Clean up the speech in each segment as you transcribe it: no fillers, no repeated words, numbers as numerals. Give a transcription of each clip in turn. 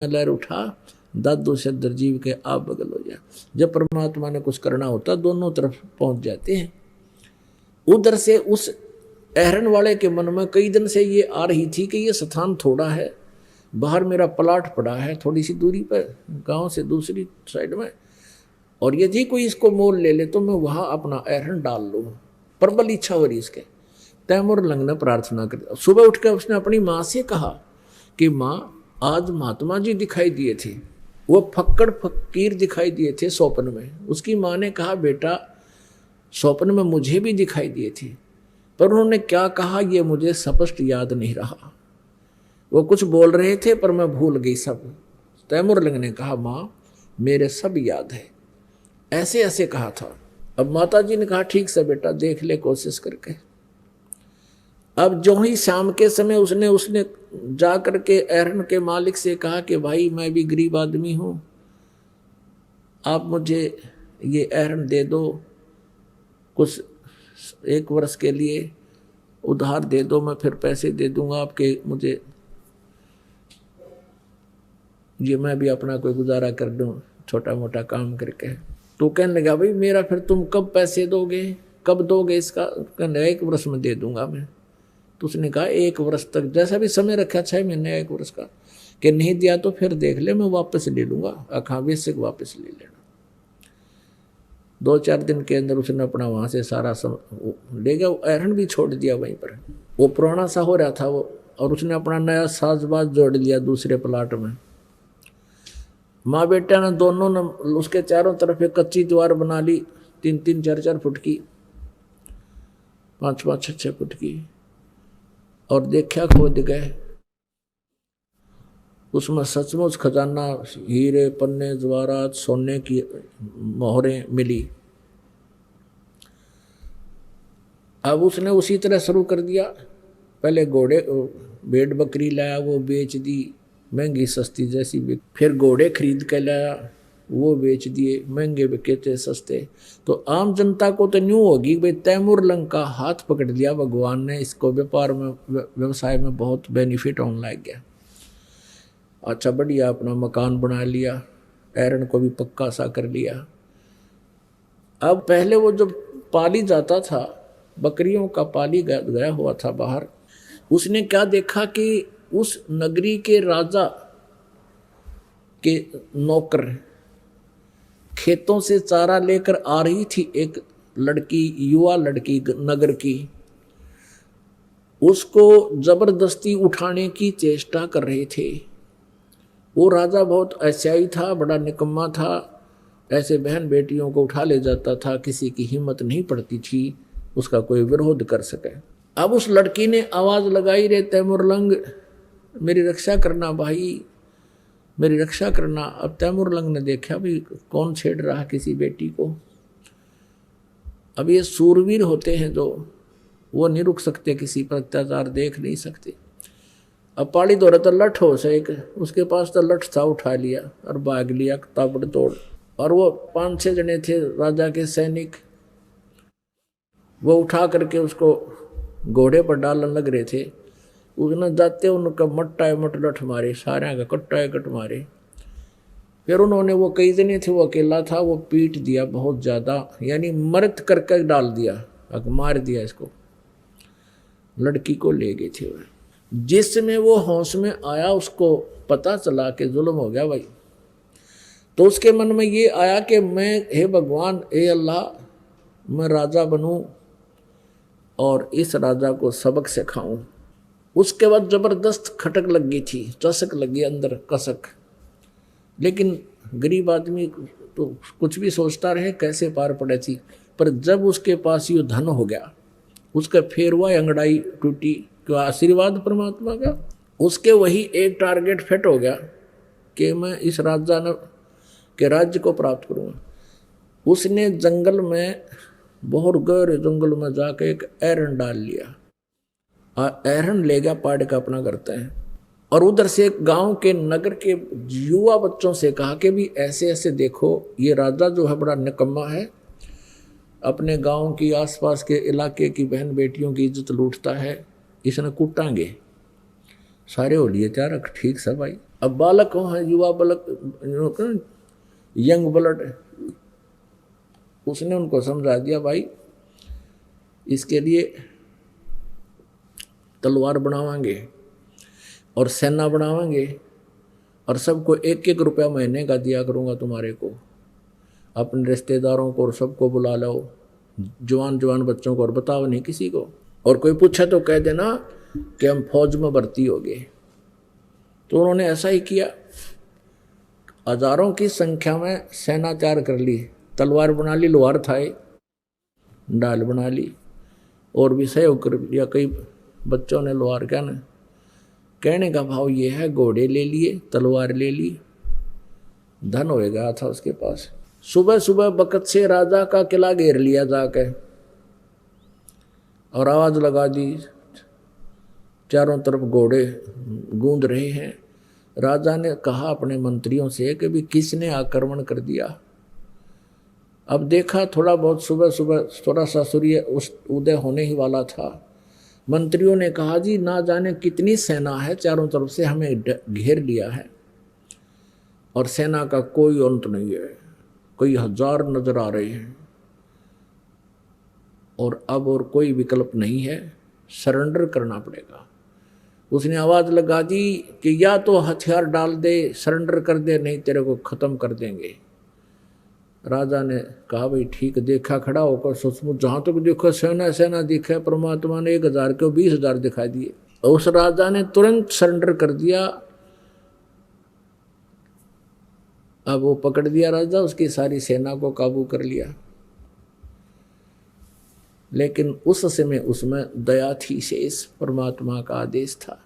लहर उठा, दादू से दरजीव के आप बगल हो जा। जब परमात्मा ने कुछ करना होता दोनों तरफ पहुंच जाते हैं। उधर से उस एहरन वाले के मन में कई दिन से ये आ रही थी कि ये स्थान थोड़ा है, बाहर मेरा प्लाट पड़ा है थोड़ी सी दूरी पर, गांव से दूसरी साइड में, और यदि कोई इसको मोल ले ले तो मैं वहां अपना एहरन डाल लूँ। प्रबल इच्छा हो रही इसके। तैमूर लंग ने प्रार्थना कर, सुबह उठ कर उसने अपनी माँ से कहा कि माँ, आज महात्मा जी दिखाई दिए थे, वो फक्कड़ फकीर दिखाई दिए थे स्वप्न में। उसकी माँ ने कहा, बेटा स्वप्न में मुझे भी दिखाई दिए थे, पर उन्होंने क्या कहा ये मुझे स्पष्ट याद नहीं रहा। वो कुछ बोल रहे थे पर मैं भूल गई सब। तैमूर लंग ने कहा, माँ मेरे सब याद है, ऐसे ऐसे कहा था। अब माता जी ने कहा, ठीक से बेटा देख ले कोशिश करके। अब जो ही शाम के समय उसने जा करके एहरन के मालिक से कहा कि भाई मैं भी गरीब आदमी हूँ, आप मुझे ये एहरन दे दो, कुछ 1 वर्ष के लिए उधार दे दो, मैं फिर पैसे दे दूंगा आपके, मुझे ये मैं भी अपना कोई गुजारा कर दूं छोटा मोटा काम करके। तो कहने लगा, भाई मेरा फिर तुम कब पैसे दोगे, कब दोगे इसका? कहने लगा 1 वर्ष में दे दूंगा मैं। तो उसने कहा 1 वर्ष तक, जैसा भी समय रखा 6 महीने 1 वर्ष का, कि नहीं दिया तो फिर देख ले मैं वापस ले लूंगा, अखावे से वापस ले लेना। 2-4 दिन के अंदर उसने अपना वहां से सारा ले गया, एहरन भी छोड़ दिया वहीं पर। वो पुराना सा हो रहा था वो, और उसने अपना नया साजबाज जोड़ लिया दूसरे प्लाट में। माँ बेटा ने दोनों ने उसके चारों तरफ एक कच्ची दीवार बना ली, 3-3, 4-4 फुट की, 5-5, 6-6 फुट की, और देखा खोद गए। उसमें सचमुच खजाना, हीरे पन्ने जवाहरात सोने की मोहरें मिली। अब उसने उसी तरह शुरू कर दिया। पहले घोड़े भेड़ बकरी लाया, वो बेच दी महंगी सस्ती जैसी बिक, फिर घोड़े खरीद के लाया, वो बेच दिए, महंगे बिके थे सस्ते। तो आम जनता को तो न्यू होगी भाई तैमूर लंग का हाथ पकड़ लिया भगवान ने, इसको व्यापार में व्यवसाय में बहुत बेनिफिट होने लग गया। अच्छा बढ़िया अपना मकान बना लिया, एहरन को भी पक्का सा कर लिया। अब पहले वो जब पाली जाता था, बकरियों का पाली गया हुआ था बाहर, उसने क्या देखा कि उस नगरी के राजा के नौकर खेतों से चारा लेकर आ रही थी एक लड़की, युवा लड़की नगर की, उसको जबरदस्ती उठाने की चेष्टा कर रहे थे। वो राजा बहुत ऐसाई था, बड़ा निकम्मा था, ऐसे बहन बेटियों को उठा ले जाता था, किसी की हिम्मत नहीं पड़ती थी उसका कोई विरोध कर सके। अब उस लड़की ने आवाज लगाई, रे तैमूर लंग मेरी रक्षा करना भाई, मेरी रक्षा करना। अब तैमूर लंग ने देखा भी कौन छेड़ रहा किसी बेटी को। अब ये सूरवीर होते हैं जो, वो नहीं रुक सकते, किसी पर अत्याचार देख नहीं सकते। अब पाली दौरा तो लठ हो से एक, उसके पास तो लठ था, उठा लिया और भाग लिया ताबड़तोड़। और वो 5-6 जने थे राजा के सैनिक, वो उठा करके उसको घोड़े पर डालने लग रहे थे। उसने जाते उनका मट्टा मट लठ मारे, सारे का कट्टा कट मारे। फिर उन्होंने, वो कई जने थे, वो अकेला था, वो पीट दिया बहुत ज़्यादा, यानी मर्द करके डाल दिया, मार दिया इसको। लड़की को ले गए थे। जिसमें वो होश में आया उसको पता चला कि जुल्म हो गया भाई, तो उसके मन में ये आया कि मैं, हे भगवान, हे अल्लाह, मैं राजा बनूं और इस राजा को सबक सिखाऊं। उसके बाद जबरदस्त खटक लग गई थी, चसक लगी अंदर कसक। लेकिन गरीब आदमी तो कुछ भी सोचता रहे कैसे पार पड़े थी। पर जब उसके पास ये धन हो गया, उसका फेरवा अंगड़ाई टूटी, क्यों आशीर्वाद परमात्मा का, उसके वही एक टारगेट फिट हो गया कि मैं इस राजा के राज्य को प्राप्त करूँगा। उसने जंगल में, बहुत गहरे जंगल में जाके एक एहरन डाल लिया। एहरन ले गया पाड़ का अपना करता है, और उधर से गांव के नगर के युवा बच्चों से कहा कि भी ऐसे ऐसे देखो, ये राजा जो है बड़ा निकम्मा है, अपने गांव की आसपास के इलाके की बहन बेटियों की इज्जत लूटता है, इसने कूटांगे। सारे हो लिए तैयार, ठीक सब भाई। अब बालक हो है, युवा बालक, यंग ब्लड, उसने उनको समझा दिया भाई इसके लिए तलवार बनावांगे और सेना बनावांगे और सबको 1-1 रुपया महीने का दिया करूँगा तुम्हारे को, अपने रिश्तेदारों को और सबको बुला लो, जवान जवान बच्चों को, और बताओ नहीं किसी को, और कोई पूछा तो कह देना कि हम फौज में भर्ती हो गए। तो उन्होंने ऐसा ही किया, हजारों की संख्या में सेना तैयार कर ली, तलवार बना ली, लोहार था, डाल बना ली, और भी सहयोग कर लिया। कई बच्चों ने लोहार क्या ना, कहने का भाव ये है, घोड़े ले लिए, तलवार ले ली, धन हो गया था उसके पास। सुबह सुबह बकत से राजा का किला घेर लिया जाके और आवाज लगा दी, चारों तरफ घोड़े गूंज रहे हैं। राजा ने कहा अपने मंत्रियों से कि भी किसने आक्रमण कर दिया। अब देखा थोड़ा बहुत सुबह सुबह थोड़ा सा सूर्य उदय होने ही वाला था। मंत्रियों ने कहा जी ना जाने कितनी सेना है, चारों तरफ से हमें घेर लिया है और सेना का कोई अंत नहीं है, कई हजार नजर आ रहे हैं और अब और कोई विकल्प नहीं है, सरेंडर करना पड़ेगा। उसने आवाज लगा दी कि या तो हथियार डाल दे, सरेंडर कर दे, नहीं तेरे को खत्म कर देंगे। राजा ने कहा भाई ठीक, देखा खड़ा होकर सचमुच जहां तक देखो सेना सेना दिखे, परमात्मा ने 1000 के 20,000 दिखाई दिए। उस राजा ने तुरंत सरेंडर कर दिया। अब वो पकड़ दिया राजा, उसकी सारी सेना को काबू कर लिया। लेकिन उस समय उसमें दया थी शेष, परमात्मा का आदेश था,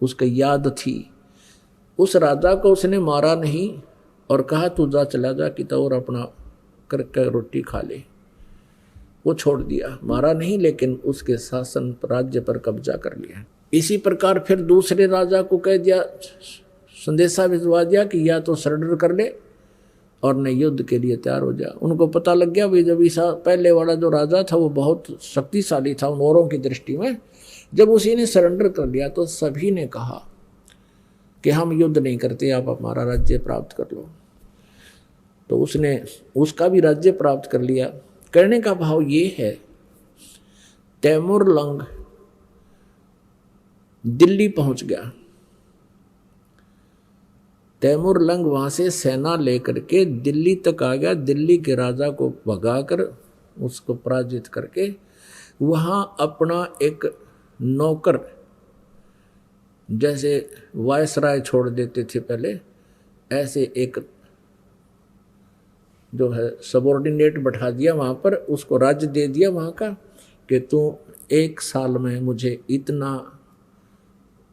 उसकी याद थी। उस राजा को उसने मारा नहीं और कहा तू जा, चला जा कि तो और अपना करके रोटी खा ले। वो छोड़ दिया, मारा नहीं, लेकिन उसके शासन राज्य पर कब्जा कर लिया। इसी प्रकार फिर दूसरे राजा को कह दिया, संदेशा भिजवा दिया कि या तो सरेंडर कर ले और न युद्ध के लिए तैयार हो जा। उनको पता लग गया भाई जब ईसा पहले वाला जो राजा था वो बहुत शक्तिशाली था उन औरों की दृष्टि में। जब उसी ने सरेंडर कर लिया तो सभी ने कहा कि हम युद्ध नहीं करते, आप हमारा राज्य प्राप्त कर लो। तो उसने उसका भी राज्य प्राप्त कर लिया। करने का भाव ये है, तैमूर लंग दिल्ली पहुंच गया। तैमूर लंग वहां से सेना लेकर के दिल्ली तक आ गया। दिल्ली के राजा को भगाकर उसको पराजित करके वहां अपना एक नौकर, जैसे वायसराय छोड़ देते थे पहले, ऐसे एक जो है सबॉर्डिनेट बैठा दिया वहाँ पर, उसको राज्य दे दिया वहाँ का कि तू 1 साल में मुझे इतना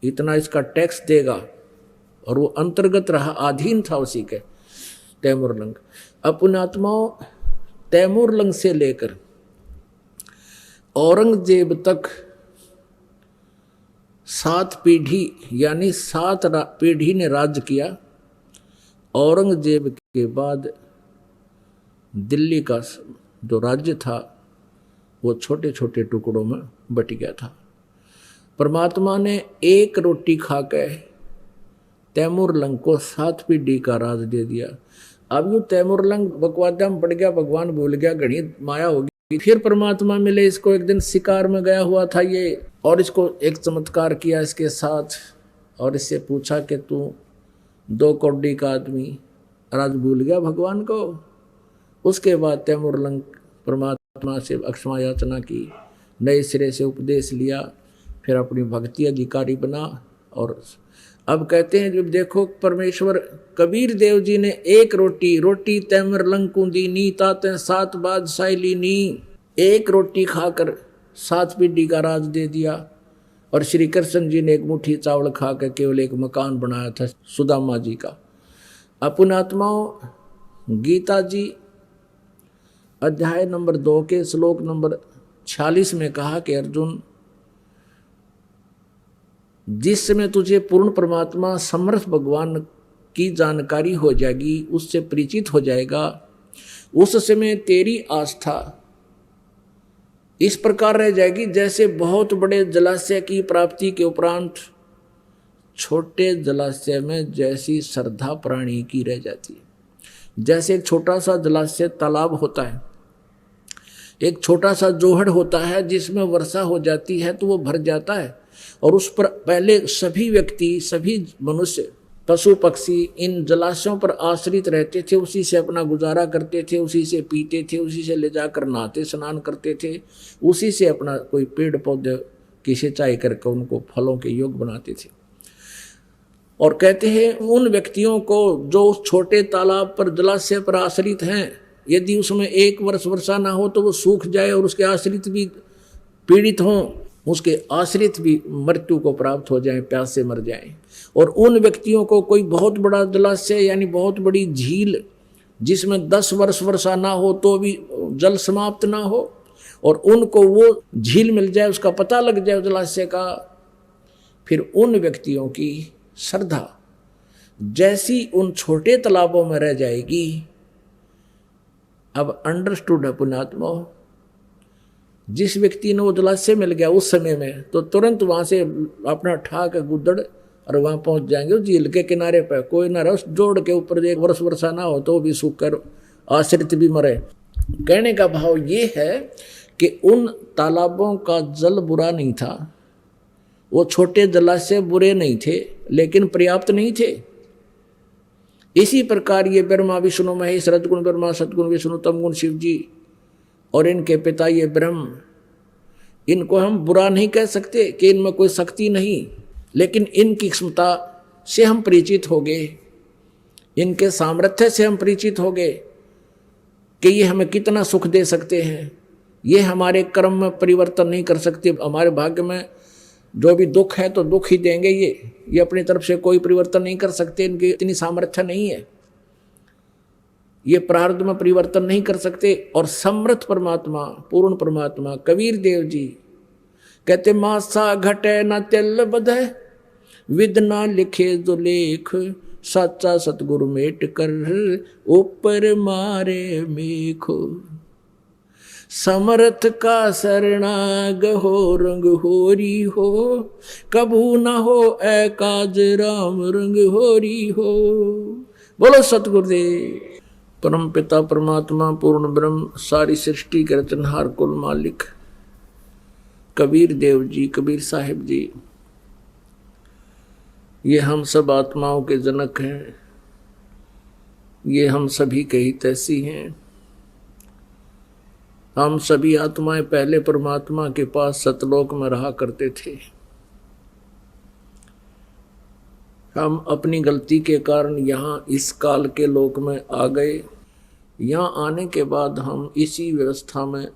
इतना इसका टैक्स देगा। और वो अंतर्गत रहा, अधीन था उसी के, तैमूर लंग। अपनात्माओं तैमूर लंग से लेकर औरंगजेब तक 7 पीढ़ी यानी 7 पीढ़ी ने राज्य किया। औरंगजेब के बाद दिल्ली का जो राज्य था वो छोटे छोटे टुकड़ों में बट गया था। परमात्मा ने 1 रोटी खा के तैमूर लंग को 7 पीढ़ी का राज दे दिया। अब यूँ तैमूर लंग बकवादा में पड़ गया, भगवान भूल गया, घड़ी माया होगी। फिर परमात्मा मिले इसको, एक दिन शिकार में गया हुआ था ये, और इसको एक चमत्कार किया इसके साथ और इससे पूछा कि तू 2 कौड़ी का आदमी, राज भूल गया भगवान को। उसके बाद तैमूर लंग परमात्मा से क्षमा याचना की, नए सिरे से उपदेश लिया, फिर अपनी भक्ति अधिकारी बना। और अब कहते हैं जब देखो परमेश्वर कबीर देव जी ने 1 रोटी तैमूर लंग को दीनी, ताते 7 बादशाही लीनी। 1 रोटी खाकर 7 पीढ़ी का राज दे दिया। और श्री कृष्ण जी ने 1 मुट्ठी चावल खाकर केवल 1 मकान बनाया था सुदामा जी का। अपनात्माओं गीता जी अध्याय नंबर 2 के श्लोक नंबर 46 में कहा कि अर्जुन, जिस समय तुझे पूर्ण परमात्मा समर्थ भगवान की जानकारी हो जाएगी, उससे परिचित हो जाएगा, उस समय तेरी आस्था इस प्रकार रह जाएगी जैसे बहुत बड़े जलाशय की प्राप्ति के उपरांत छोटे जलाशय में जैसी श्रद्धा प्राणी की रह जाती है। जैसे एक छोटा सा जलाशय तालाब होता है, एक छोटा सा जोहड़ होता है जिसमें वर्षा हो जाती है तो वो भर जाता है, और उस पर पहले सभी व्यक्ति, सभी मनुष्य, पशु पक्षी इन जलाशयों पर आश्रित रहते थे, उसी से अपना गुजारा करते थे, उसी से पीते थे, उसी से ले जाकर नहाते स्नान करते थे, उसी से अपना कोई पेड़ पौधे की सिंचाई करके उनको फलों के योग बनाते थे। और कहते हैं उन व्यक्तियों को जो उस छोटे तालाब पर, जलाशय पर आश्रित हैं, यदि उसमें एक वर्ष वर्षा ना हो तो वो सूख जाए और उसके आश्रित भी पीड़ित हों, उसके आश्रित भी मृत्यु को प्राप्त हो जाएं, प्यास से मर जाएं। और उन व्यक्तियों को कोई बहुत बड़ा जलाशय यानी बहुत बड़ी झील जिसमें 10 वर्ष वर्षा ना हो तो भी जल समाप्त ना हो, और उनको वो झील मिल जाए, उसका पता लग जाए जलाशय का, फिर उन व्यक्तियों की श्रद्धा जैसी उन छोटे तालाबों में रह जाएगी। अब अंडरस्टूड है पुण्यात्मा, जिस व्यक्ति ने वो जलाशय मिल गया उस समय में, तो तुरंत वहां से अपना ठाक गुदड़ और वहां पहुंच जाएंगे उस झील के किनारे पर। कोई ना रहे उस जोड़ के ऊपर, एक वर्ष वर्षा ना हो तो भी सूख कर आश्रित भी मरे। कहने का भाव ये है कि उन तालाबों का जल बुरा नहीं था, वो छोटे जलाशय बुरे नहीं थे, लेकिन पर्याप्त नहीं थे। इसी प्रकार ये ब्रह्मा विष्णु महेश, रजगुण ब्रह्मा, सतगुण विष्णु, तमगुण शिव जी और इनके पिता ये ब्रह्म, इनको हम बुरा नहीं कह सकते कि इनमें कोई शक्ति नहीं, लेकिन इनकी क्षमता से हम परिचित हो गए, इनके सामर्थ्य से हम परिचित हो गए कि ये हमें कितना सुख दे सकते हैं। ये हमारे कर्म में परिवर्तन नहीं कर सकते, हमारे भाग्य में जो भी दुख है तो दुख ही देंगे। ये अपनी तरफ से कोई परिवर्तन नहीं कर सकते, इनकी इतनी सामर्थ्य नहीं है, ये प्रारब्ध में परिवर्तन नहीं कर सकते। और समर्थ परमात्मा, पूर्ण परमात्मा कबीर देव जी कहते मासा घटे न तेल बधे, विद ना लिखे जो लेख, सच्चा सतगुरु मेट कर ऊपर मारे मेखो। समर्थ का शरणाग हो रंग होरी हो, कबू न हो ए काज राम रंग होरी हो। बोलो सतगुरुदेव। परम पिता परमात्मा पूर्ण ब्रह्म, सारी सृष्टि के रचनहार, कुल मालिक कबीर देव जी, कबीर साहिब जी, ये हम सब आत्माओं के जनक हैं, ये हम सभी के हितैषी हैं। हम सभी आत्माएं पहले परमात्मा के पास सतलोक में रहा करते थे। हम अपनी गलती के कारण यहाँ इस काल के लोक में आ गए। यहाँ आने के बाद हम इसी व्यवस्था में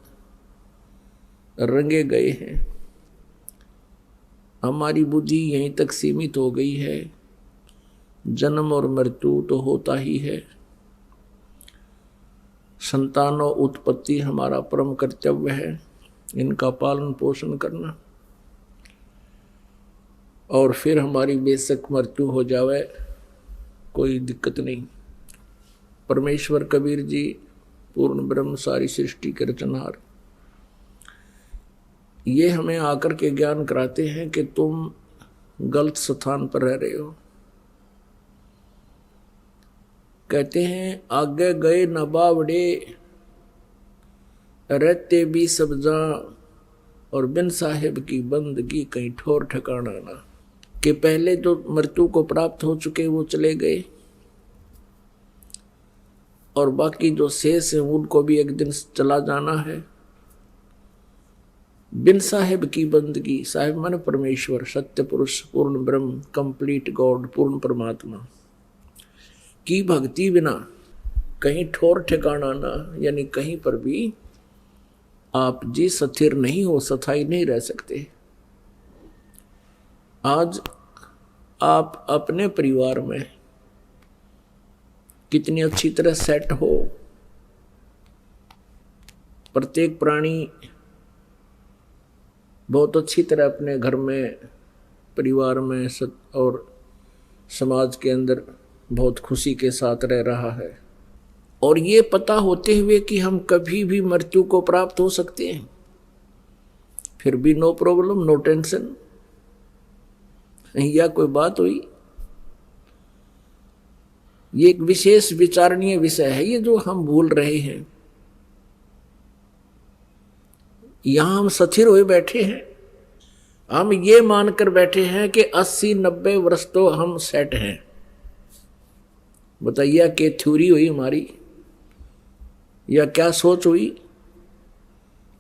रंगे गए हैं। हमारी बुद्धि यहीं तक सीमित हो गई है। जन्म और मृत्यु तो होता ही है, संतान और उत्पत्ति हमारा परम कर्तव्य है, इनका पालन पोषण करना। और फिर हमारी बेशक मृत्यु हो जावे, कोई दिक्कत नहीं। परमेश्वर कबीर जी, पूर्ण ब्रह्म, सारी सृष्टि के रचनहार, ये हमें आकर के ज्ञान कराते हैं कि तुम गलत स्थान पर रह रहे हो। कहते हैं आगे गए न बावड़े, रहते भी सब जा, और बिन साहेब की बंदगी कहीं ठोर ठिकाना ना। कि पहले जो मृत्यु को प्राप्त हो चुके वो चले गए, और बाकी जो शेष है उनको भी एक दिन चला जाना है। बिन साहेब की बंदगी, साहेब माने परमेश्वर, सत्य पुरुष, पूर्ण ब्रह्म, कंप्लीट गॉड, पूर्ण परमात्मा की भक्ति बिना कहीं ठोर ठिकाना ना, यानी कहीं पर भी आप जी स्थिर नहीं हो, स्थायी नहीं रह सकते। आज आप अपने परिवार में कितनी अच्छी तरह सेट हो, प्रत्येक प्राणी बहुत अच्छी तरह अपने घर में, परिवार में और समाज के अंदर बहुत खुशी के साथ रह रहा है। और ये पता होते हुए कि हम कभी भी मृत्यु को प्राप्त हो सकते हैं, फिर भी नो प्रॉब्लम, नो टेंशन। या कोई बात हुई? ये एक विशेष विचारणीय विषय है ये जो हम भूल रहे हैं। यहां हम स्थिर हुए बैठे हैं, हम ये मानकर बैठे हैं कि 80-90 वर्ष तो हम सेट हैं। बताइए क्या थ्योरी हुई हमारी, या क्या सोच हुई?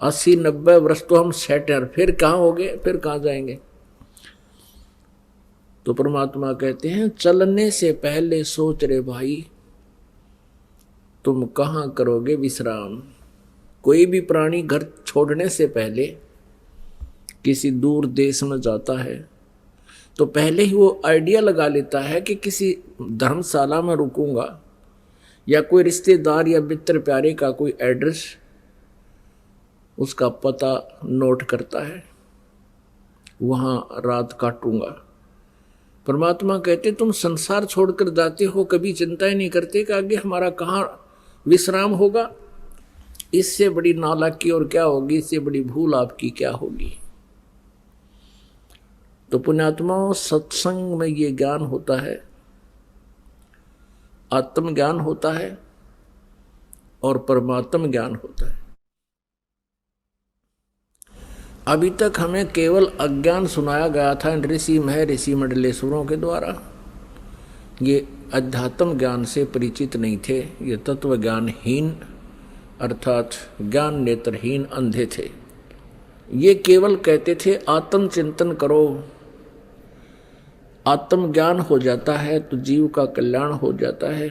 80-90 वर्ष तो हम सेट हैं, फिर कहाँ हो गए, फिर कहाँ जाएंगे? तो परमात्मा कहते हैं चलने से पहले सोच रे भाई तुम कहाँ करोगे विश्राम। कोई भी प्राणी घर छोड़ने से पहले किसी दूर देश में जाता है तो पहले ही वो आइडिया लगा लेता है कि किसी धर्मशाला में रुकूंगा, या कोई रिश्तेदार या मित्र प्यारे का कोई एड्रेस, उसका पता नोट करता है, वहां रात काटूंगा। परमात्मा कहते तुम संसार छोड़कर जाते हो, कभी चिंता ही नहीं करते कि आगे हमारा कहाँ विश्राम होगा। इससे बड़ी नालायकी और क्या होगी, इससे बड़ी भूल आपकी क्या होगी। तो पुण्यात्माओं, सत्संग में ये ज्ञान होता है, आत्मज्ञान होता है और परमात्म ज्ञान होता है। अभी तक हमें केवल अज्ञान सुनाया गया था ऋषि महर्षि मंडलेश्वरों के द्वारा। ये अध्यात्म ज्ञान से परिचित नहीं थे, ये तत्व ज्ञानहीन अर्थात ज्ञान नेत्रहीन अंधे थे। ये केवल कहते थे आत्म चिंतन करो, आत्मज्ञान हो जाता है तो जीव का कल्याण हो जाता है।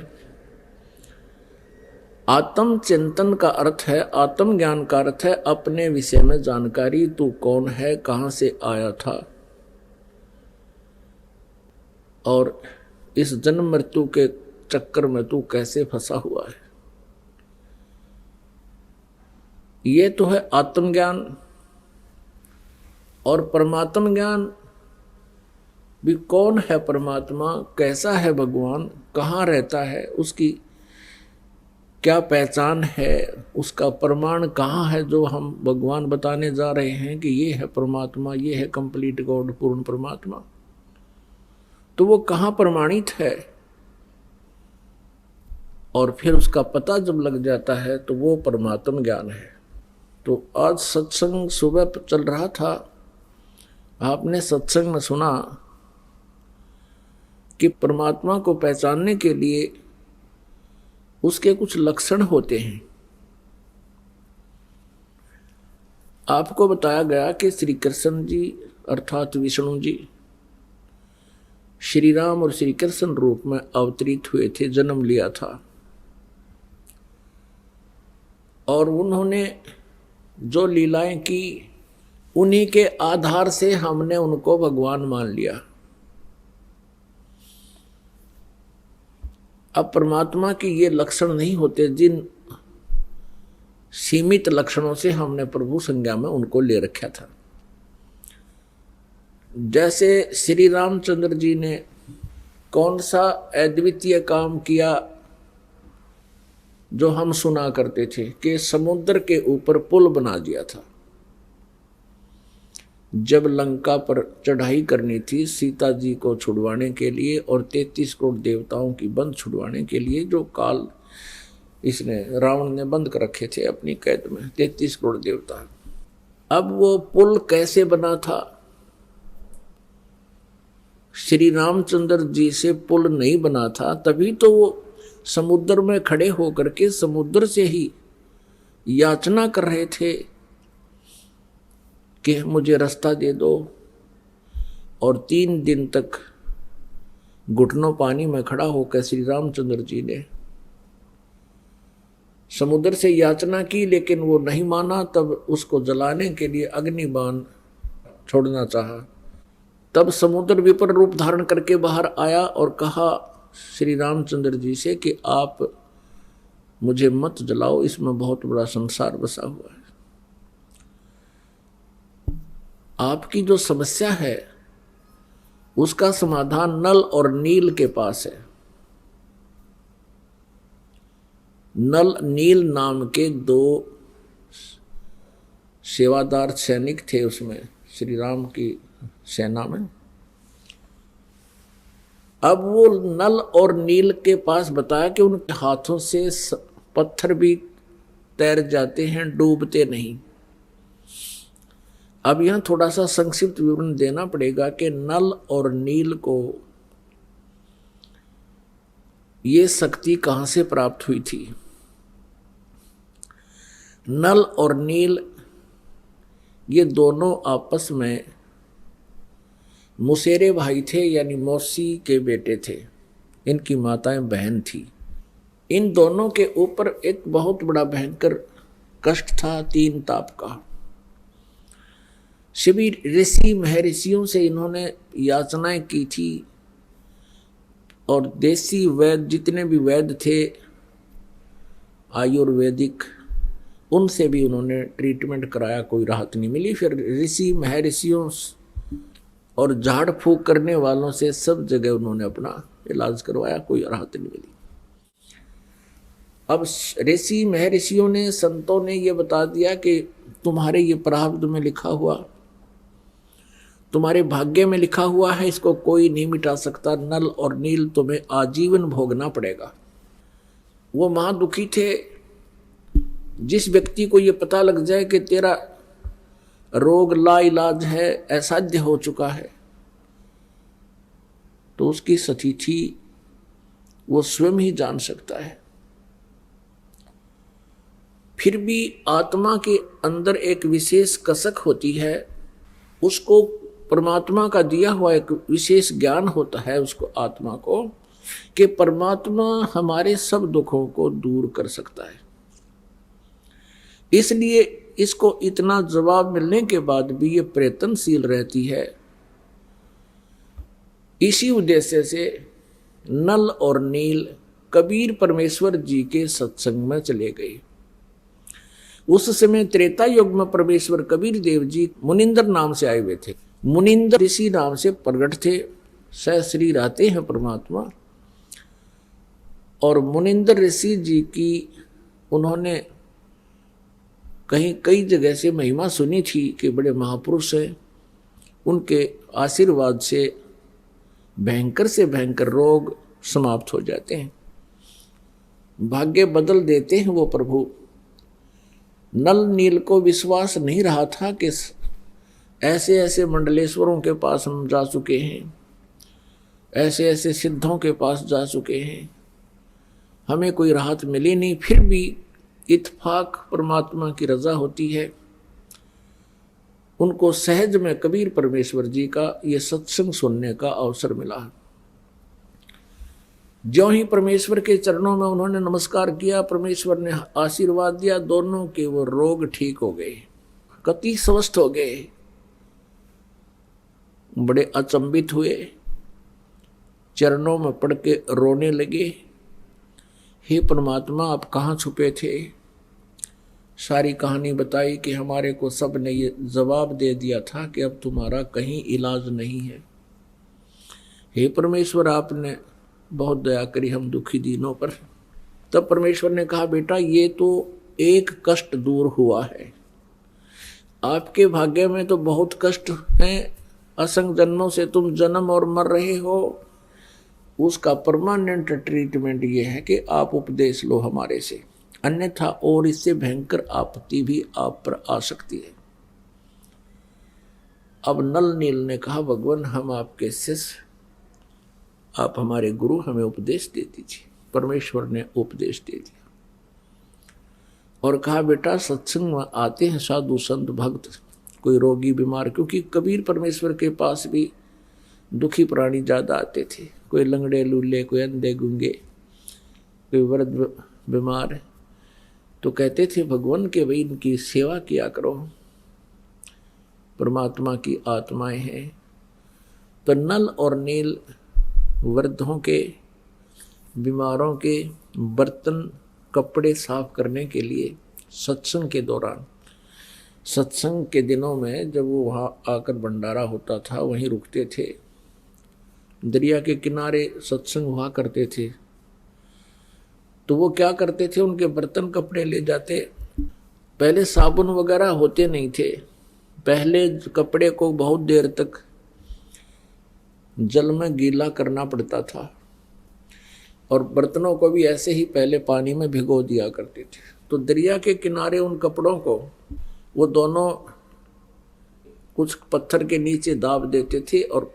आत्म चिंतन का अर्थ है, आत्मज्ञान का अर्थ है अपने विषय में जानकारी, तू कौन है, कहां से आया था और इस जन्म मृत्यु के चक्कर में तू कैसे फंसा हुआ है। ये तो है आत्मज्ञान। और परमात्म ज्ञान भी, कौन है परमात्मा, कैसा है भगवान, कहाँ रहता है, उसकी क्या पहचान है, उसका प्रमाण कहाँ है जो हम भगवान बताने जा रहे हैं कि ये है परमात्मा, ये है कंप्लीट गॉड, पूर्ण परमात्मा। तो वो कहाँ प्रमाणित है, और फिर उसका पता जब लग जाता है तो वो परमात्म ज्ञान है। तो आज सत्संग सुबह चल रहा था, आपने सत्संग में सुना कि परमात्मा को पहचानने के लिए उसके कुछ लक्षण होते हैं। आपको बताया गया कि श्री कृष्ण जी अर्थात विष्णु जी श्री राम और श्री कृष्ण रूप में अवतरित हुए थे, जन्म लिया था, और उन्होंने जो लीलाएं की उन्हीं के आधार से हमने उनको भगवान मान लिया। अब परमात्मा के ये लक्षण नहीं होते जिन सीमित लक्षणों से हमने प्रभु संज्ञा में उनको ले रखा था। जैसे श्री रामचंद्र जी ने कौन सा अद्वितीय काम किया जो हम सुना करते थे कि समुद्र के ऊपर पुल बना दिया था। जब लंका पर चढ़ाई करनी थी सीता जी को छुड़वाने के लिए और 33 करोड़ देवताओं की बंद छुड़वाने के लिए, जो काल इसने रावण ने बंद कर रखे थे अपनी कैद में 33 करोड़ देवता। अब वो पुल कैसे बना था? श्री रामचंद्र जी से पुल नहीं बना था, तभी तो वो समुद्र में खड़े होकर के समुद्र से ही याचना कर रहे थे कि मुझे रास्ता दे दो, और 3 दिन तक घुटनों पानी में खड़ा होकर श्री रामचंद्र जी ने समुद्र से याचना की, लेकिन वो नहीं माना। तब उसको जलाने के लिए अग्निबाण छोड़ना चाहा। तब समुद्र विपर रूप धारण करके बाहर आया और कहा श्री रामचंद्र जी से कि आप मुझे मत जलाओ, इसमें बहुत बड़ा संसार बसा हुआ है। आपकी जो समस्या है उसका समाधान नल और नील के पास है। नल नील नाम के 2 सेवादार सैनिक थे उसमें, श्री राम की सेना में। अब वो नल और नील के पास बताया कि उनके हाथों से पत्थर भी तैर जाते हैं, डूबते नहीं। अब यहां थोड़ा सा संक्षिप्त विवरण देना पड़ेगा कि नल और नील को ये शक्ति कहां से प्राप्त हुई थी। नल और नील ये दोनों आपस में मुसेरे भाई थे, यानी मौसी के बेटे थे। इनकी माताएं बहन थी। इन दोनों के ऊपर एक बहुत बड़ा भयंकर कष्ट था, 3 ताप का। सभी ऋषि महर्षियों से इन्होंने याचनाएं की थी और देसी वैद्य जितने भी वैद्य थे आयुर्वेदिक, उनसे भी उन्होंने ट्रीटमेंट कराया, कोई राहत नहीं मिली। फिर ऋषि महर्षियों और झाड़ फूक करने वालों से सब जगह उन्होंने अपना इलाज करवाया, कोई राहत नहीं मिली। अब ऋषि महर्षियों ने, संतों ने ये बता दिया कि तुम्हारे ये प्रारब्ध में लिखा हुआ, तुम्हारे भाग्य में लिखा हुआ है, इसको कोई नहीं मिटा सकता। नल और नील तुम्हें आजीवन भोगना पड़ेगा। वो महादुखी थे। जिस व्यक्ति को ये पता लग जाए कि तेरा रोग लाइलाज है, असाध्य हो चुका है, तो उसकी स्थिति वो स्वयं ही जान सकता है। फिर भी आत्मा के अंदर एक विशेष कसक होती है, उसको परमात्मा का दिया हुआ एक विशेष ज्ञान होता है उसको, आत्मा को, कि परमात्मा हमारे सब दुखों को दूर कर सकता है। इसलिए इसको इतना जवाब मिलने के बाद भी ये प्रयत्नशील रहती है। इसी उद्देश्य से नल और नील कबीर परमेश्वर जी के सत्संग में चले गए। उस समय त्रेता युग में परमेश्वर कबीर देव जी मुनिंदर नाम से आए हुए थे। मुनिंदर ऋषि नाम से प्रकट थे, सहस्रीर आते हैं परमात्मा। और मुनिंदर ऋषि जी की उन्होंने कहीं कई जगह से महिमा सुनी थी कि बड़े महापुरुष हैं, उनके आशीर्वाद से भयंकर से भयंकर रोग समाप्त हो जाते हैं, भाग्य बदल देते हैं वो प्रभु। नल नील को विश्वास नहीं रहा था कि ऐसे ऐसे मंडलेश्वरों के पास हम जा चुके हैं, ऐसे ऐसे सिद्धों के पास जा चुके हैं, हमें कोई राहत मिली नहीं। फिर भी इत्फाक परमात्मा की रजा होती है। उनको सहज में कबीर परमेश्वर जी का ये सत्संग सुनने का अवसर मिला। ज्यों ही परमेश्वर के चरणों में उन्होंने नमस्कार किया, परमेश्वर ने आशीर्वाद दिया, दोनों के वो रोग ठीक हो गए, कति स्वस्थ हो गए। बड़े अचंभित हुए, चरणों में पड़ के रोने लगे, हे परमात्मा आप कहाँ छुपे थे। सारी कहानी बताई कि हमारे को सब ने ये जवाब दे दिया था कि अब तुम्हारा कहीं इलाज नहीं है। हे परमेश्वर आपने बहुत दया करी हम दुखी दीनों पर। तब परमेश्वर ने कहा बेटा ये तो एक कष्ट दूर हुआ है, आपके भाग्य में तो बहुत कष्ट हैं, असंख्य जन्मों से तुम जन्म और मर रहे हो। उसका परमानेंट ट्रीटमेंट ये है कि आप उपदेश लो हमारे से, अन्यथा और इससे भयंकर आपत्ति भी आप पर आ सकती है। अब नल नील ने कहा भगवान हम आपके शिष्य, आप हमारे गुरु, हमें उपदेश दे दीजिए। परमेश्वर ने उपदेश दे दिया और कहा बेटा सत्संग में आते हैं साधु संत भक्त, कोई रोगी बीमार, क्योंकि कबीर परमेश्वर के पास भी दुखी प्राणी ज़्यादा आते थे, कोई लंगड़े लूले, कोई अंधे गूंगे, कोई वृद्ध बीमार। तो कहते थे भगवान के भाई इनकी सेवा किया करो, परमात्मा की आत्माएं हैं। तो नल और नील वृद्धों के, बीमारों के बर्तन कपड़े साफ करने के लिए सत्संग के दौरान, सत्संग के दिनों में जब वो वहाँ आकर भंडारा होता था वहीं रुकते थे, दरिया के किनारे सत्संग हुआ करते थे। तो वो क्या करते थे, उनके बर्तन कपड़े ले जाते। पहले साबुन वगैरह होते नहीं थे, पहले कपड़े को बहुत देर तक जल में गीला करना पड़ता था और बर्तनों को भी ऐसे ही पहले पानी में भिगो दिया करते थे। तो दरिया के किनारे उन कपड़ों को वो दोनों कुछ पत्थर के नीचे दाब देते थे और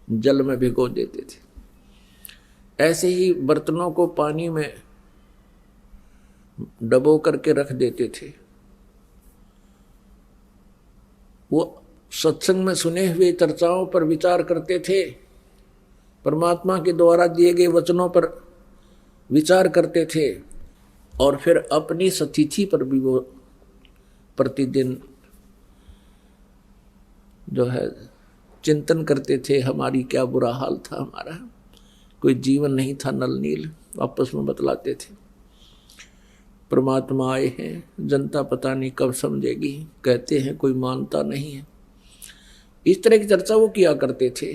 जल में भिगो देते थे। ऐसे ही बर्तनों को पानी में डबो करके रख देते थे। वो सत्संग में सुने हुए चर्चाओं पर विचार करते थे, परमात्मा के द्वारा दिए गए वचनों पर विचार करते थे और फिर अपनी सतिथि पर भी वो प्रतिदिन जो है चिंतन करते थे। हमारी क्या बुरा हाल था, हमारा कोई जीवन नहीं था नल नील, आपस में बतलाते थे। परमात्मा आए हैं, जनता पता नहीं कब समझेगी, कहते हैं कोई मानता नहीं है। इस तरह की चर्चा वो किया करते थे।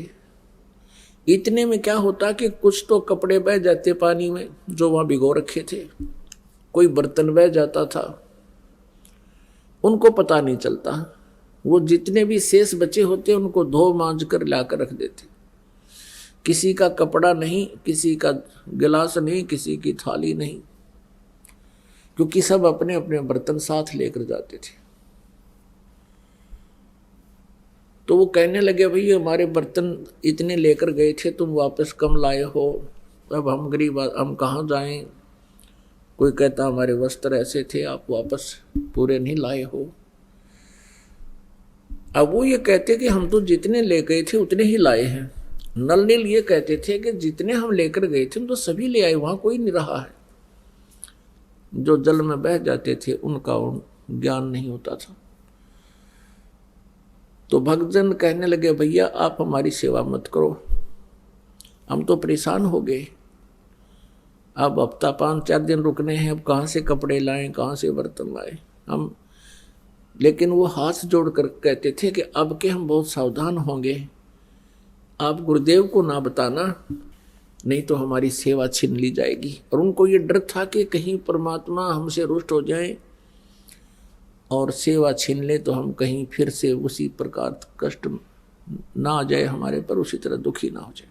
इतने में क्या होता कि कुछ तो कपड़े बह जाते पानी में जो वहां भिगो रखे थे, कोई बर्तन बह जाता था, उनको पता नहीं चलता। वो जितने भी शेष बचे होते उनको धो मांझ कर लाकर रख देते। किसी का कपड़ा नहीं, किसी का गिलास नहीं, किसी की थाली नहीं, क्योंकि सब अपने अपने बर्तन साथ लेकर जाते थे। तो वो कहने लगे, भाई हमारे बर्तन इतने लेकर गए थे, तुम वापस कम लाए हो, अब हम गरीब, हम कहाँ जाएं। कोई कहता हमारे वस्त्र ऐसे थे, आप वापस पूरे नहीं लाए हो। अब वो ये कहते कि हम तो जितने ले गए थे उतने ही लाए हैं। नल नील ये कहते थे कि जितने हम लेकर गए थे हम तो सभी ले आए, वहां कोई नहीं रहा है। जो जल में बह जाते थे उनका ज्ञान नहीं होता था। तो भक्तजन कहने लगे, भैया आप हमारी सेवा मत करो, हम तो परेशान हो गए, अब हफ्ता 5-4 दिन रुकने हैं, अब कहाँ से कपड़े लाएं, कहाँ से बर्तन लाएं हम। लेकिन वो हाथ जोड़कर कहते थे कि अब के हम बहुत सावधान होंगे, आप गुरुदेव को ना बताना, नहीं तो हमारी सेवा छीन ली जाएगी। और उनको ये डर था कि कहीं परमात्मा हमसे रुष्ट हो जाए और सेवा छीन ले तो हम कहीं फिर से उसी प्रकार कष्ट ना आ जाए हमारे पर, उसी तरह दुखी ना हो जाए।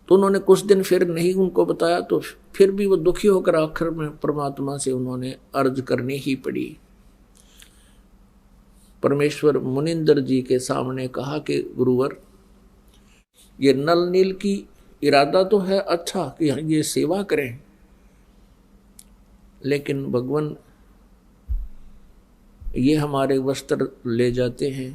तो उन्होंने कुछ दिन फिर नहीं उनको बताया, तो फिर भी वो दुखी होकर आखिर में परमात्मा से उन्होंने अर्ज करनी ही पड़ी। परमेश्वर मुनिंदर जी के सामने कहा कि गुरुवर, ये नल नील की इरादा तो है अच्छा कि ये सेवा करें, लेकिन भगवान ये हमारे वस्त्र ले जाते हैं।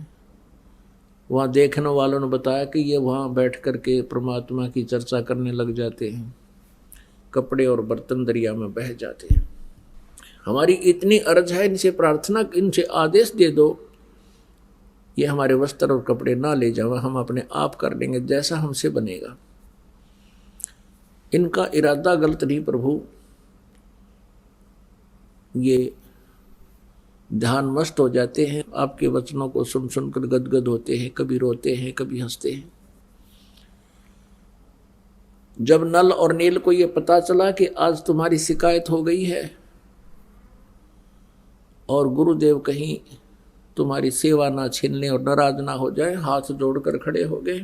वहाँ देखने वालों ने बताया कि ये वहाँ बैठ कर के परमात्मा की चर्चा करने लग जाते हैं, कपड़े और बर्तन दरिया में बह जाते हैं। हमारी इतनी अर्ज है, इनसे प्रार्थना, इनसे आदेश दे दो, ये हमारे वस्त्र और कपड़े ना ले जाओ, हम अपने आप कर लेंगे जैसा हमसे बनेगा। इनका इरादा गलत नहीं प्रभु, ये ध्यान मस्त हो जाते हैं, आपके वचनों को सुन सुनकर गदगद होते हैं, कभी रोते हैं, कभी हंसते हैं। जब नल और नील को ये पता चला कि आज तुम्हारी शिकायत हो गई है और गुरुदेव कहीं तुम्हारी सेवा ना छीन लें और नाराज ना हो जाए, हाथ जोड़कर खड़े हो गए।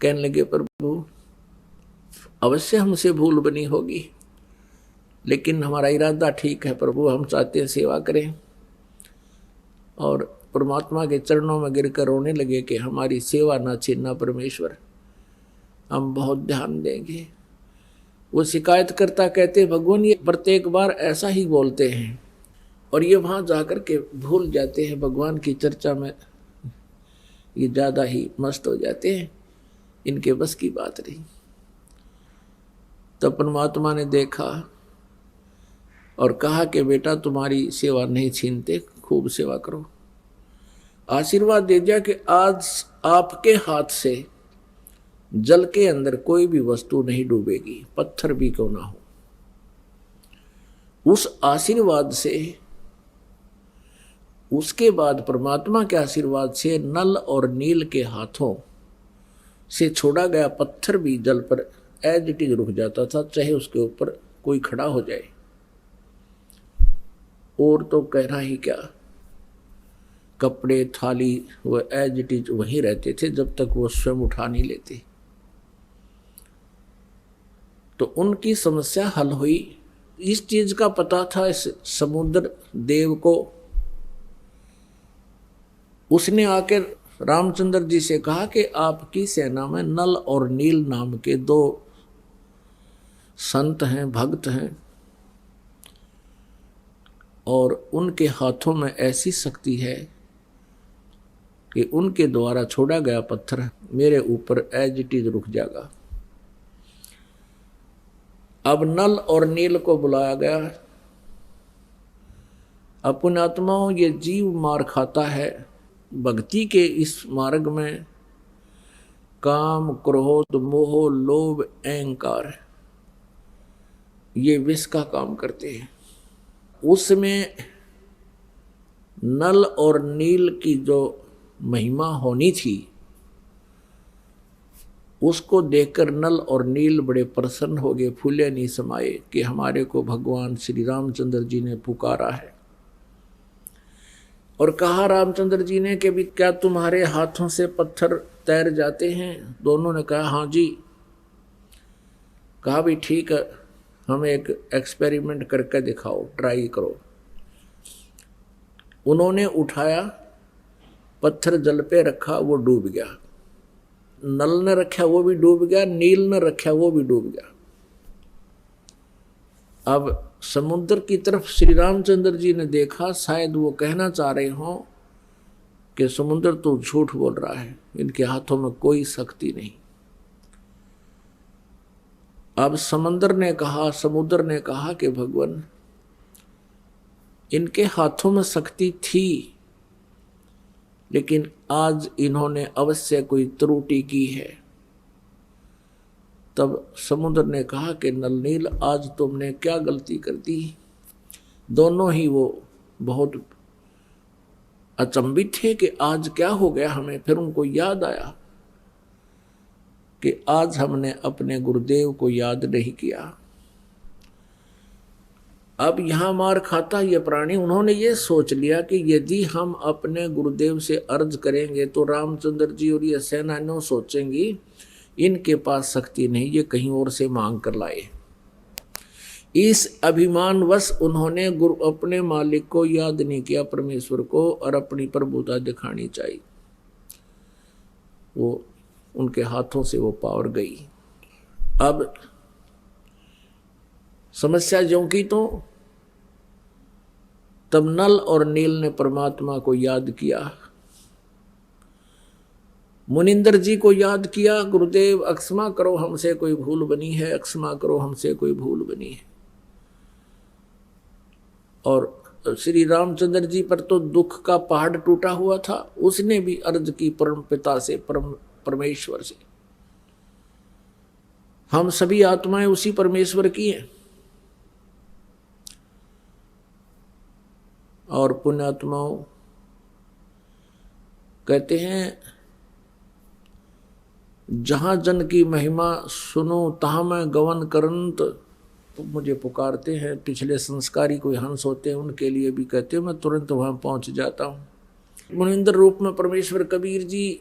कहने लगे, प्रभु अवश्य हमसे भूल बनी होगी, लेकिन हमारा इरादा ठीक है प्रभु, हम चाहते हैं सेवा करें। और परमात्मा के चरणों में गिरकर रोने लगे कि हमारी सेवा ना छीनना परमेश्वर, हम बहुत ध्यान देंगे। वो शिकायत करता कहते, भगवान ये प्रत्येक बार ऐसा ही बोलते हैं और ये वहाँ जाकर के भूल जाते हैं, भगवान की चर्चा में ये ज़्यादा ही मस्त हो जाते हैं, इनके बस की बात नहीं। तब परमात्मा ने देखा और कहा कि बेटा तुम्हारी सेवा नहीं छीनते, खूब सेवा करो। आशीर्वाद दे दिया कि आज आपके हाथ से जल के अंदर कोई भी वस्तु नहीं डूबेगी, पत्थर भी क्यों ना हो। उस आशीर्वाद से, उसके बाद परमात्मा के आशीर्वाद से नल और नील के हाथों से छोड़ा गया पत्थर भी जल पर एज इट इज रुक जाता था, चाहे उसके ऊपर कोई खड़ा हो जाए। और तो कहना ही क्या, कपड़े थाली वो एज इट इज वहीं रहते थे जब तक वो स्वयं उठा नहीं लेते। तो उनकी समस्या हल हुई। इस चीज का पता था इस समुद्र देव को। उसने आकर रामचंद्र जी से कहा कि आपकी सेना में नल और नील नाम के दो संत हैं, भक्त हैं, और उनके हाथों में ऐसी शक्ति है कि उनके द्वारा छोड़ा गया पत्थर मेरे ऊपर एज इट इज रुक जाएगा। अब नल और नील को बुलाया गया। अपने आत्माओं, ये जीव मार खाता है भक्ति के इस मार्ग में। काम, क्रोध, मोह, लोभ, अहंकार ये विष का काम करते हैं। उसमें नल और नील की जो महिमा होनी थी उसको देखकर नल और नील बड़े प्रसन्न हो गए, फूले नहीं समाये कि हमारे को भगवान श्री रामचंद्र जी ने पुकारा है। और कहा रामचंद्र जी ने कि भी क्या तुम्हारे हाथों से पत्थर तैर जाते हैं? दोनों ने कहा हाँ जी। कहा भी ठीक है, हमें एक एक्सपेरिमेंट करके दिखाओ, ट्राई करो। उन्होंने उठाया, पत्थर जल पे रखा, वो डूब गया। नल ने रखा वो भी डूब गया, नील ने रखा वो भी डूब गया। अब समुद्र की तरफ श्री रामचंद्र जी ने देखा, शायद वो कहना चाह रहे हो कि समुद्र तो झूठ बोल रहा है, इनके हाथों में कोई शक्ति नहीं। अब समुद्र ने कहा कि भगवान इनके हाथों में शक्ति थी, लेकिन आज इन्होंने अवश्य कोई त्रुटि की है। तब समुद्र ने कहा कि नल नील, आज तुमने क्या गलती कर दी? दोनों ही वो बहुत अचंभित थे कि आज क्या हो गया हमें। फिर उनको याद आया कि आज हमने अपने गुरुदेव को याद नहीं किया। अब यहां मार खाता ये प्राणी, उन्होंने ये सोच लिया कि यदि हम अपने गुरुदेव से अर्ज करेंगे तो रामचंद्र जी और ये सेनानियों सोचेंगी इनके पास शक्ति नहीं, ये कहीं और से मांग कर लाए। इस अभिमानवश उन्होंने अपने मालिक को याद नहीं किया, परमेश्वर को, और अपनी प्रभुता दिखानी चाहिए। वो उनके हाथों से वो पावर गई। अब समस्या ज्यों की तो तब नल और नील ने परमात्मा को याद किया, मुनिंदर जी को याद किया। गुरुदेव अक्षमा करो, हमसे कोई भूल बनी है, अक्षमा करो, हमसे कोई भूल बनी है। और श्री रामचंद्र जी पर तो दुख का पहाड़ टूटा हुआ था, उसने भी अर्ज की परम पिता से, परमेश्वर से। हम सभी आत्माएं उसी परमेश्वर की हैं। और पुण्यात्माओं कहते हैं, जहां जन की महिमा सुनो तहां मैं गवन करंत, तो मुझे पुकारते हैं। पिछले संस्कारी कोई हंस होते हैं, उनके लिए भी कहते हैं, मैं तुरंत वहां पहुंच जाता हूं। मुनिंद्र रूप में परमेश्वर कबीर जी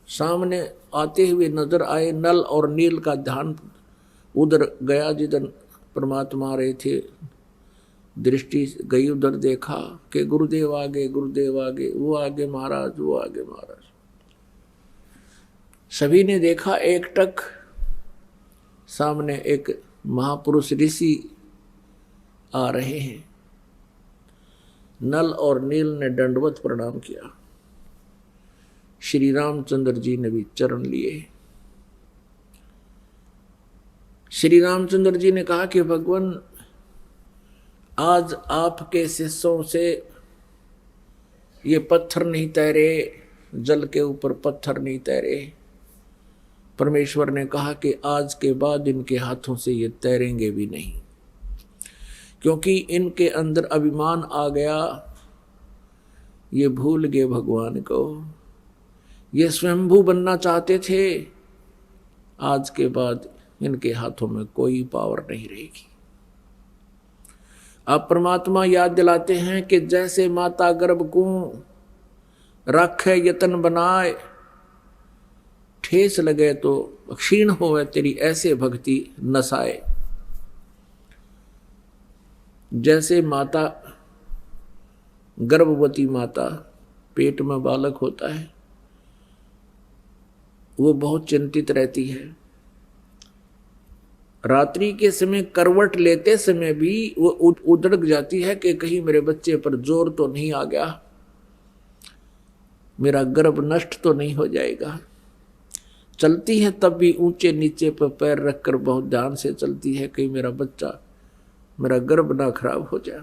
सामने आते हुए नजर आए। नल और नील का ध्यान उधर गया जिधर परमात्मा रहे थे, दृष्टि गई उधर, देखा कि गुरुदेव आगे, गुरुदेव आगे, वो आगे महाराज, वो आगे महाराज। सभी ने देखा एकटक सामने एक महापुरुष ऋषि आ रहे हैं। नल और नील ने दंडवत प्रणाम किया। श्री रामचंद्र जी ने भी चरण लिए। श्री रामचंद्र जी ने कहा कि भगवान, आज आपके शिष्यों से ये पत्थर नहीं तैरे, जल के ऊपर पत्थर नहीं तैरे। परमेश्वर ने कहा कि आज के बाद इनके हाथों से ये तैरेंगे भी नहीं, क्योंकि इनके अंदर अभिमान आ गया। ये भूल गए भगवान को, ये स्वयंभू बनना चाहते थे। आज के बाद इनके हाथों में कोई पावर नहीं रहेगी। अब परमात्मा याद दिलाते हैं कि जैसे माता गर्भ को राखे यतन बनाए, ठेस लगे तो क्षीण होवे तेरी ऐसे भक्ति नसाए। जैसे माता, गर्भवती माता, पेट में बालक होता है, वो बहुत चिंतित रहती है। रात्रि के समय करवट लेते समय भी वो उधड़क जाती है कि कहीं मेरे बच्चे पर जोर तो नहीं आ गया, मेरा गर्भ नष्ट तो नहीं हो जाएगा। चलती है तब भी ऊंचे नीचे पर पैर रखकर बहुत ध्यान से चलती है, कहीं मेरा बच्चा, मेरा गर्भ ना खराब हो जाए।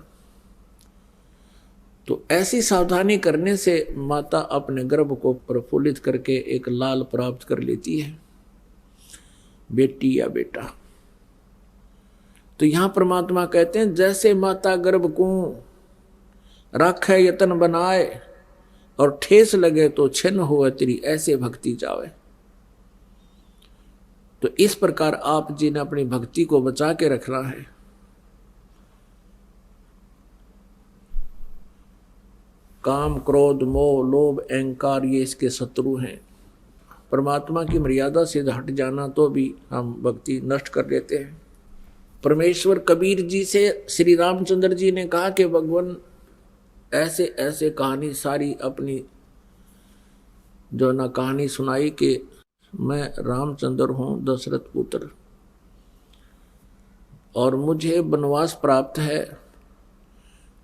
तो ऐसी सावधानी करने से माता अपने गर्भ को प्रफुल्लित करके एक लाल प्राप्त कर लेती है, बेटी या बेटा। तो यहां परमात्मा कहते हैं जैसे माता गर्भ को राखे यतन बनाए और ठेस लगे तो छिन्न होवे तेरी ऐसे भक्ति जावे। तो इस प्रकार आप जी ने अपनी भक्ति को बचा के रखना है। काम, क्रोध, मोह, लोभ, अहंकार ये इसके शत्रु हैं। परमात्मा की मर्यादा से हट जाना तो भी हम भक्ति नष्ट कर देते हैं। परमेश्वर कबीर जी से श्री रामचंद्र जी ने कहा कि भगवान ऐसे ऐसे कहानी सारी अपनी जो ना कहानी सुनाई कि मैं रामचंद्र हूँ, दशरथ पुत्र, और मुझे वनवास प्राप्त है।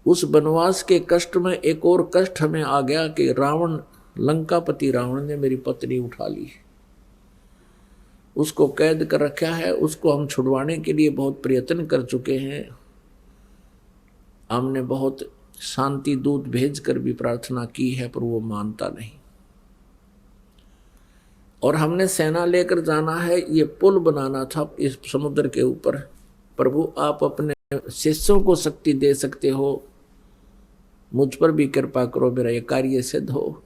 उस वनवास के कष्ट में एक और कष्ट हमें आ गया कि रावण, लंकापति रावण ने मेरी पत्नी उठा ली, उसको कैद कर रखा है। उसको हम छुड़वाने के लिए बहुत प्रयत्न कर चुके हैं। हमने बहुत शांति दूत भेजकर भी प्रार्थना की है, पर वो मानता नहीं। और हमने सेना लेकर जाना है, ये पुल बनाना था इस समुद्र के ऊपर। प्रभु आप अपने शिष्यों को शक्ति दे सकते हो, मुझ पर भी कृपा करो, मेरा ये कार्य सिद्ध हो।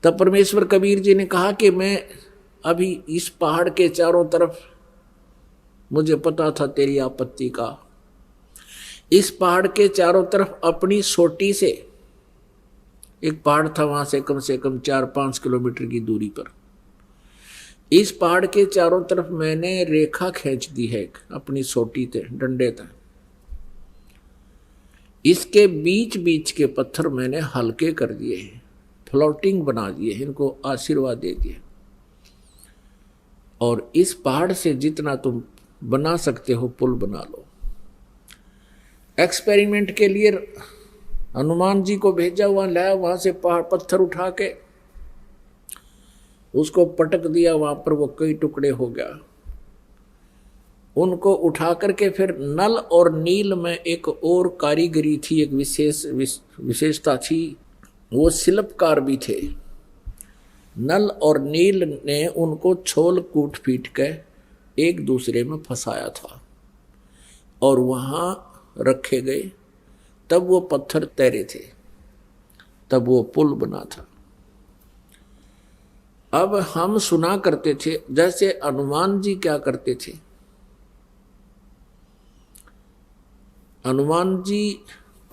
तब परमेश्वर कबीर जी ने कहा कि मैं अभी इस पहाड़ के चारों तरफ, मुझे पता था तेरी आपत्ति का, इस पहाड़ के चारों तरफ अपनी सोटी से, एक पहाड़ था वहां से कम 4-5 किलोमीटर की दूरी पर, इस पहाड़ के चारों तरफ मैंने रेखा खींच दी है अपनी सोटी से, डंडे तक। इसके बीच बीच के पत्थर मैंने हल्के कर दिए हैं, फ्लोटिंग बना दिए, इनको आशीर्वाद दे दिए। और इस पहाड़ से जितना तुम बना सकते हो पुल बना लो। एक्सपेरिमेंट के लिए हनुमान जी को भेजा, वहां लाया, वहां से पहाड़ पत्थर उठा के उसको पटक दिया, वहां पर वो कई टुकड़े हो गया। उनको उठा करके फिर नल और नील में एक और कारीगरी थी, एक विशेषता थी, वो शिल्पकार भी थे। नल और नील ने उनको छोल कूट पीट के एक दूसरे में फंसाया था और वहां रखे गए, तब वो पत्थर तैरे थे, तब वो पुल बना था। अब हम सुना करते थे, जैसे हनुमान जी क्या करते थे, हनुमान जी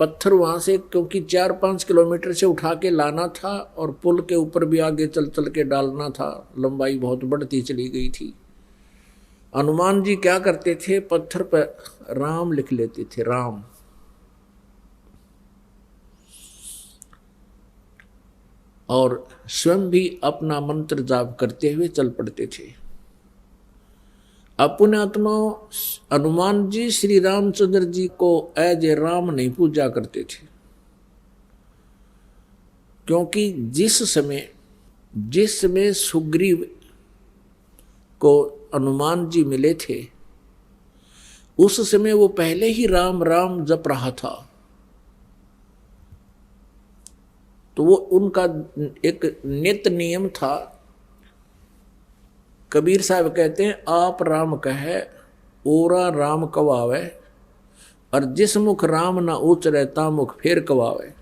पत्थर वहां से, क्योंकि 4-5 किलोमीटर से उठा के लाना था और पुल के ऊपर भी आगे चल चल के डालना था, लंबाई बहुत बढ़ती चली गई थी। हनुमान जी क्या करते थे, पत्थर पर राम लिख लेते थे, राम, और स्वयं भी अपना मंत्र जाप करते हुए चल पड़ते थे। अपने आत्मा हनुमान जी श्री रामचंद्र जी को एज ए राम नहीं पूजा करते थे, क्योंकि जिस समय सुग्रीव को हनुमान जी मिले थे, उस समय वो पहले ही राम राम जप रहा था। तो वो उनका एक नित्य नियम था। कबीर साहब कहते हैं, आप राम कहे ओरा राम कवावे, और जिस मुख राम ना उचरे ता मुख फिर कवावे।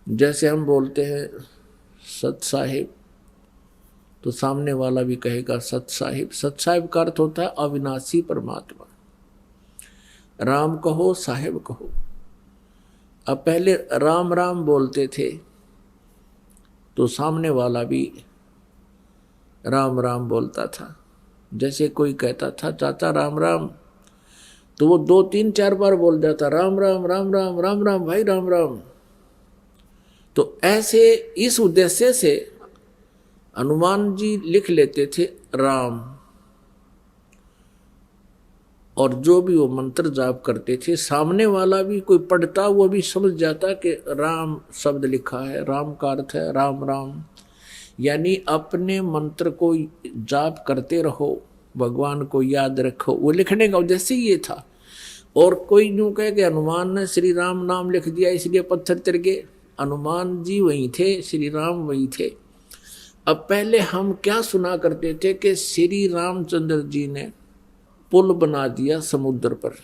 जैसे हम बोलते हैं सत साहिब, तो सामने वाला भी कहेगा सत साहिब। सत साहिब का अर्थ होता है अविनाशी परमात्मा। राम कहो साहिब कहो, अब पहले राम राम बोलते थे तो सामने वाला भी राम राम बोलता था। जैसे कोई कहता था चाचा राम राम, तो वो 2-3-4 बार बोल जाता राम राम राम राम राम राम भाई राम राम। तो ऐसे इस उद्देश्य से हनुमान जी लिख लेते थे राम, और जो भी वो मंत्र जाप करते थे सामने वाला भी कोई पढ़ता वो भी समझ जाता कि राम शब्द लिखा है, राम का अर्थ है राम राम। यानी अपने मंत्र को जाप करते रहो, भगवान को याद रखो, वो लिखने का उद्देश्य ये था। और कोई यूँ कहे कि हनुमान ने श्री राम नाम लिख दिया इसलिए पत्थर तिर गए, हनुमान जी वही थे, श्री राम वही थे। अब पहले हम क्या सुना करते थे कि श्री रामचंद्र जी ने पुल बना दिया समुद्र पर।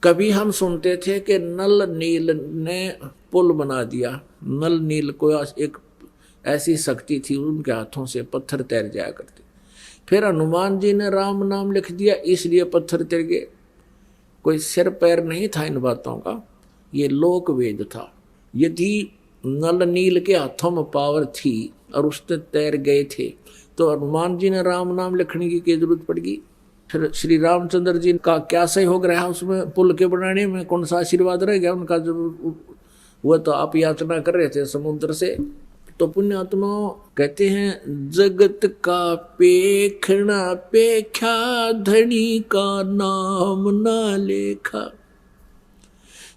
कभी हम सुनते थे कि नल नील ने पुल बना दिया। नल नील को एक ऐसी शक्ति थी, उनके हाथों से पत्थर तैर जाया करते। फिर हनुमान जी ने राम नाम लिख दिया इसलिए पत्थर तैर गए। कोई सिर पैर नहीं था इन बातों का, ये लोक वेद था। यदि नल नील के हाथों में पावर थी और उसने तैर गए थे तो हनुमान जी ने राम नाम लिखने की क्या जरूरत पड़ेगी। फिर श्री रामचंद्र जी का क्या सहयोग रहा उसमें, पुल के बनाने में कौन सा आशीर्वाद रह गया उनका, जो वो तो आप याचना कर रहे थे समुद्र से। तो पुण्यात्मा कहते हैं जगत का पेखना पेख्या धनी का नाम ना लेखा।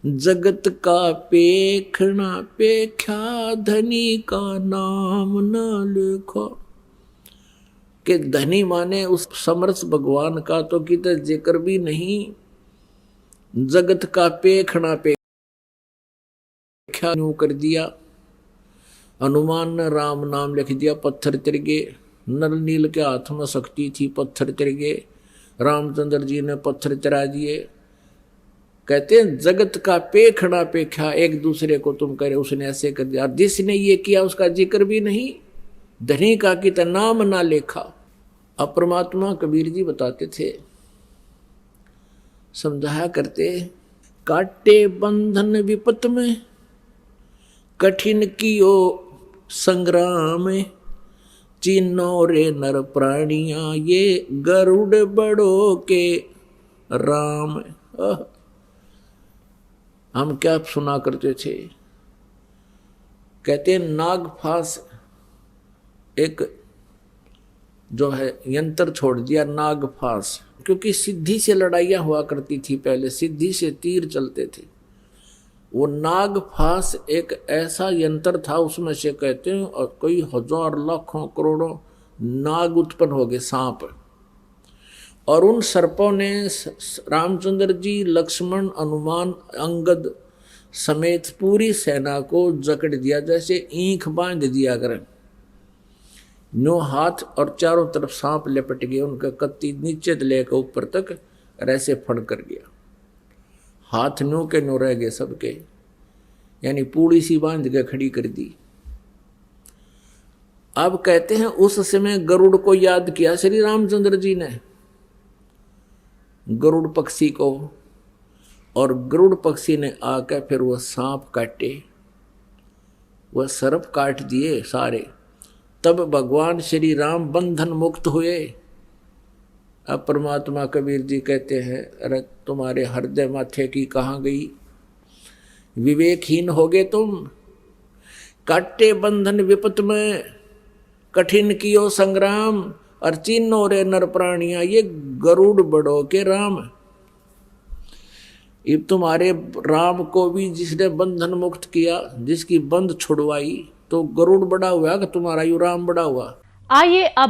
जगत का पेखना पेख्या धनी का नाम ना लेखा। कि धनी माने उस समर्थ भगवान का तो किते जिक्र भी नहीं। जगत का पेखना पेख्या यूं कर दिया। हनुमान ने राम नाम लिख दिया, पत्थर तिर गए। नल नील के हाथ में शक्ति थी, पत्थर तिर गए। रामचंद्र जी ने पत्थर चरा दिए। कहते हैं जगत का पेखना पेख्या, एक दूसरे को तुम करे उसने ऐसे कर दिया, जिसने ये किया उसका जिक्र भी नहीं। धनी का कि नाम ना लेखा। अब परमात्मा कबीर जी बताते थे, समझाया करते, काटे बंधन विपत में कठिन कियो संग्राम, चिन्नो रे नर प्राणिया ये गरुड़ बड़ो के राम। हम क्या सुना करते थे, कहते नागफास एक जो है यंत्र छोड़ दिया, नागफास। क्योंकि सिद्धि से लड़ाइयाँ हुआ करती थी पहले, सिद्धि से तीर चलते थे। वो नागफास एक ऐसा यंत्र था, उसमें से कहते हैं और कई हजार लाखों करोड़ों नाग उत्पन्न हो गए, सांप। और उन सर्पों ने रामचंद्र जी, लक्ष्मण, हनुमान, अंगद समेत पूरी सेना को जकड़ दिया, जैसे ईंख बांध दिया करें। नो हाथ और चारों तरफ सांप लिपट गए, उनका कत्ती नीचे लेकर ऊपर तक ऐसे फड़ कर गया। हाथ नो के नो रह गए सबके, यानी पूड़ी सी बांध के खड़ी कर दी। अब कहते हैं उस समय गरुड़ को याद किया श्री रामचंद्र जी ने, गरुड़ पक्षी को, और गरुड़ पक्षी ने आकर फिर वह सांप काटे, वह सर्प काट दिए सारे। तब भगवान श्री राम बंधन मुक्त हुए। अब परमात्मा कबीर जी कहते हैं, अरे तुम्हारे हृदय माथे की कहाँ गई, विवेकहीन हो गए तुम। काटे बंधन विपत में कठिन कियो संग्राम, और चिन्हो रे नर प्राणिया ये गरुड़ बड़ो के राम। ये तुम्हारे राम को भी जिसने बंधन मुक्त किया, जिसकी बंध छुड़वाई, तो गरुड़ बड़ा हुआ कि तुम्हारा यू राम बड़ा हुआ। आइए अब